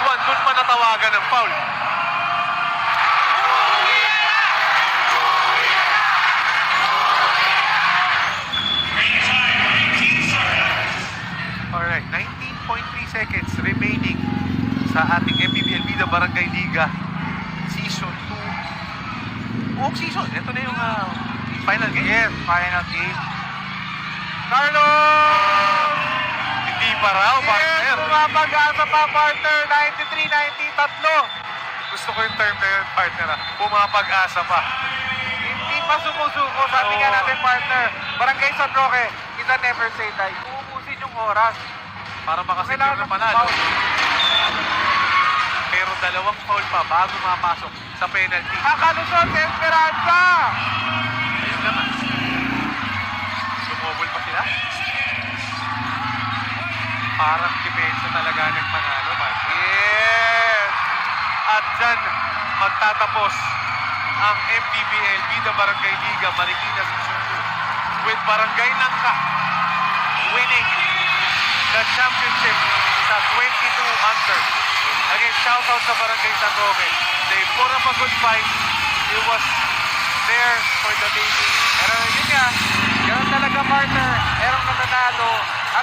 1, doon pa natawagan ng foul. Alright, 19.3 seconds remaining sa ating MPBL Bida Barangay Liga Season 2. Buong season, ito na yung final game. Yes, final game. Carlos! Hindi pa raw, Yes, partner. pumapag-asa pa, partner. 93-93, Gusto ko yung term na yun, partner. Pumapag-asa pa. Hindi pa sumusuko. Sabi nga Oo. natin, partner. Barangay San Roque, kita never say die. Uubusin yung oras. Para makasecure Kailangan na ng panalo. foul. Pero dalawang foul pa bago mapasok sa penalty. Makalusot sa Esperanza! Ayun naman. Sumobol pa sila. Parang depensa talaga ng panalo, partner. Yes! At dyan magtatapos ang MPBL Bida Barangay Liga Marikina Season 2 with Barangay Nangka winning the championship sa 22 under. Again, shoutout sa Barangay San Roque. They put up a good fight. It was there for the taking. Pero yun nga, ganun talaga, partner. Merong natatalo,